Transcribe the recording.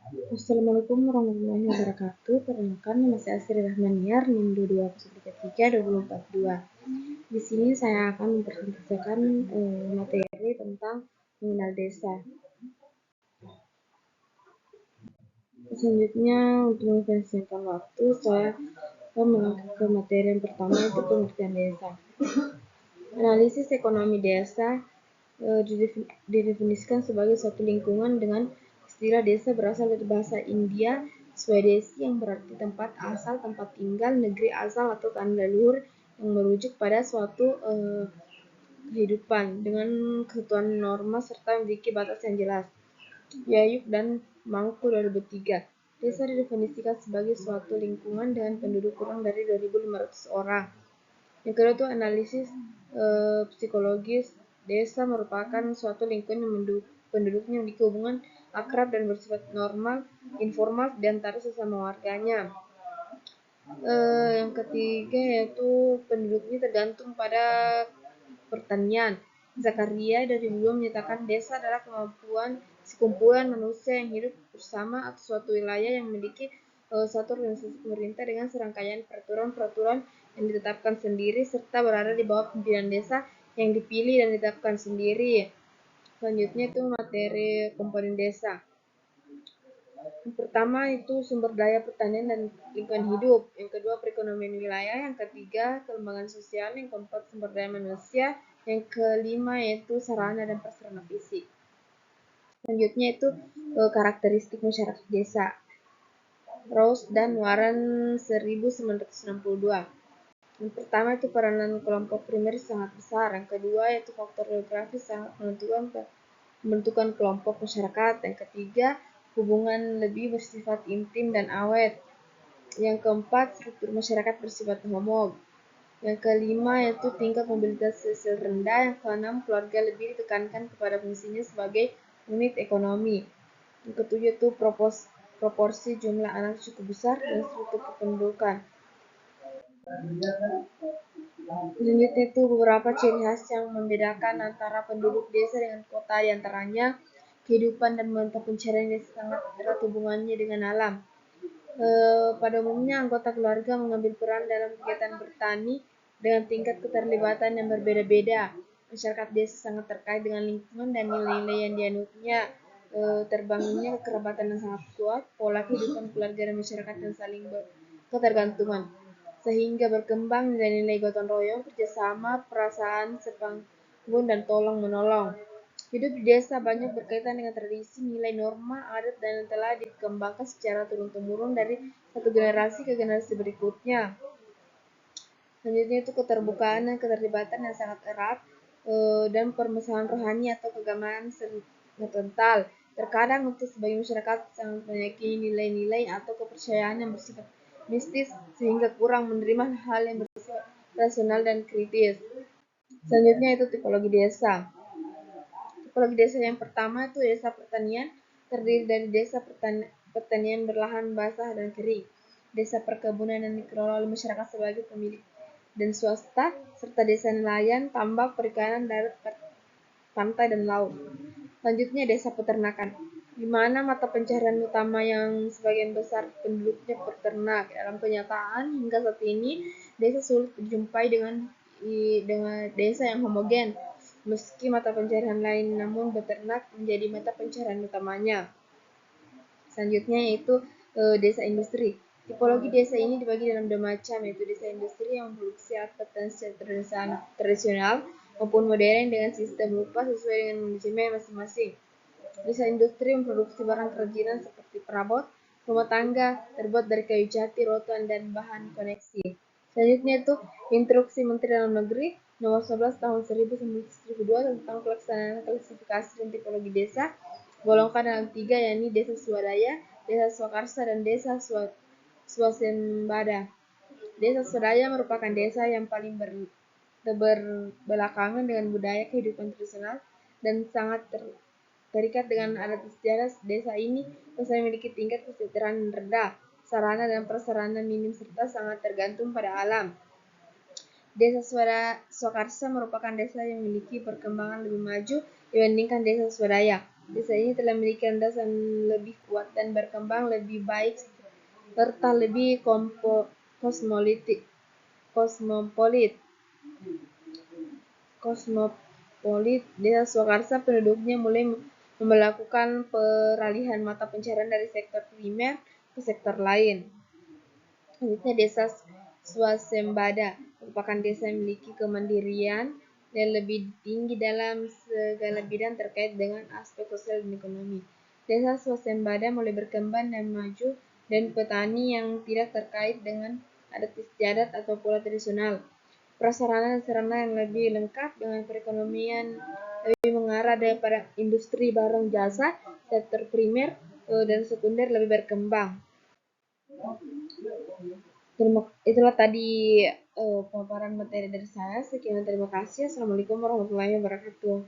Assalamualaikum warahmatullahi wabarakatuh. Perkenalkan, nama saya Asri Rahmaniar, NIM 2213 2042. Di sini saya akan mempresentasikan materi tentang mengenal desa. Selanjutnya, untuk mempresentasikan waktu, saya akan melangkah ke materi yang pertama, itu pengertian desa. Analisis ekonomi desa didefinisikan sebagai suatu lingkungan dengan istilah desa berasal dari bahasa India Swedesi yang berarti tempat asal, tempat tinggal, negeri asal atau tanah leluhur yang merujuk pada suatu kehidupan dengan ketentuan norma serta memiliki batas yang jelas. Yayuk dan Mangku 2003. Desa didefinisikan sebagai suatu lingkungan dengan penduduk kurang dari 2.500 orang. Yang kedua itu analisis psikologis. Desa merupakan suatu lingkungan yang penduduknya memiliki hubungan akrab dan bersifat normal, informal di antara sesama warganya. Yang ketiga yaitu penduduknya tergantung pada pertanian. Zakaria dari dulu menyatakan desa adalah kemampuan sekumpulan manusia yang hidup bersama atau suatu wilayah yang memiliki suatu organisasi pemerintah dengan serangkaian peraturan-peraturan yang ditetapkan sendiri serta berada di bawah pimpinan desa yang dipilih dan ditetapkan sendiri. Selanjutnya itu materi komponen desa. Yang pertama itu sumber daya pertanian dan lingkungan hidup. Yang kedua perekonomian wilayah. Yang ketiga kelembagaan sosial. Yang keempat sumber daya manusia. Yang kelima yaitu sarana dan prasarana fisik. Selanjutnya itu karakteristik masyarakat desa. Rose dan Warren 1962. Yang pertama itu peranan kelompok primer sangat besar. Yang kedua yaitu faktor geografis sangat menentukan pembentukan kelompok masyarakat. Yang ketiga, hubungan lebih bersifat intim dan awet. Yang keempat, struktur masyarakat bersifat homog. Yang kelima yaitu tingkat mobilitas sosial rendah. Yang keenam, keluarga lebih ditekankan kepada fungsinya sebagai unit ekonomi. Yang ketujuh itu proporsi jumlah anak cukup besar dan struktur kependudukan. Selanjutnya itu beberapa ciri khas yang membedakan antara penduduk desa dengan kota, diantaranya kehidupan dan mata pencarian desa sangat erat hubungannya dengan alam. Pada umumnya anggota keluarga mengambil peran dalam kegiatan bertani dengan tingkat keterlibatan yang berbeda-beda. Masyarakat desa sangat terkait dengan lingkungan dan nilai-nilai yang dianutnya. Terbangunnya kekerabatan yang sangat kuat, pola kehidupan keluarga dan masyarakat yang saling ketergantungan, sehingga berkembang nilai-nilai gotong royong, kerjasama, perasaan sepanggung dan tolong menolong. Hidup di desa banyak berkaitan dengan tradisi, nilai, norma, adat, dan yang telah dikembangkan secara turun-temurun dari satu generasi ke generasi berikutnya. Selanjutnya itu keterbukaan dan keterlibatan yang sangat erat dan permasalahan rohani atau keagamaan sangat kental. Terkadang untuk sebagian masyarakat sangat meyakini nilai-nilai atau kepercayaan yang bersifat mistis sehingga kurang menerima hal yang bersifat rasional dan kritis. Selanjutnya itu tipologi desa. Tipologi desa yang pertama itu desa pertanian, terdiri dari desa pertanian berlahan basah dan kering, desa perkebunan yang dikelola oleh masyarakat sebagai pemilik dan swasta, serta desa nelayan, tambak, perikanan, darat, pantai, dan laut. Selanjutnya desa peternakan, di mana mata pencaharian utama yang sebagian besar penduduknya peternak. Dalam kenyataan hingga saat ini desa sulit dijumpai dengan desa yang homogen. Meski mata pencaharian lain, namun beternak menjadi mata pencaharian utamanya. Selanjutnya yaitu desa industri. Tipologi desa ini dibagi dalam dua macam, yaitu desa industri yang memproduksi alat pertanian secara tradisional maupun modern dengan sistem upah sesuai dengan manajemen masing-masing. Desa industri memproduksi barang kerajinan seperti perabot rumah tangga terbuat dari kayu jati, rotan, dan bahan koneksi. Selanjutnya itu Instruksi Menteri Dalam Negeri Nomor 11 Tahun 1992 tentang pelaksanaan klasifikasi dan tipologi desa, golongkan dalam tiga, yakni desa swadaya, desa swakarsa, dan desa swasembada. Desa swadaya merupakan desa yang paling berbelakangan dengan budaya kehidupan tradisional dan sangat terikat dengan adat istiadat. Desa ini biasanya memiliki tingkat kesejahteraan rendah, sarana dan prasarana minim serta sangat tergantung pada alam. Desa Swakarsa merupakan desa yang memiliki perkembangan lebih maju dibandingkan desa swadaya. Desa ini telah memiliki landasan lebih kuat dan berkembang lebih baik serta lebih kosmopolit. Desa Swakarsa penduduknya mulai melakukan peralihan mata pencaharian dari sektor primer ke sektor lain. Selanjutnya Desa Swasembada merupakan desa yang memiliki kemandirian dan lebih tinggi dalam segala bidang terkait dengan aspek sosial dan ekonomi. Desa Swasembada mulai berkembang dan maju dan petani yang tidak terkait dengan adat istiadat atau pola tradisional. Prasarana dan sarana yang lebih lengkap dengan perekonomian lebih mengarah daripada industri barang jasa, sektor primer dan sekunder lebih berkembang. Itulah tadi paparan materi dari saya. Sekian, terima kasih. Assalamualaikum warahmatullahi wabarakatuh.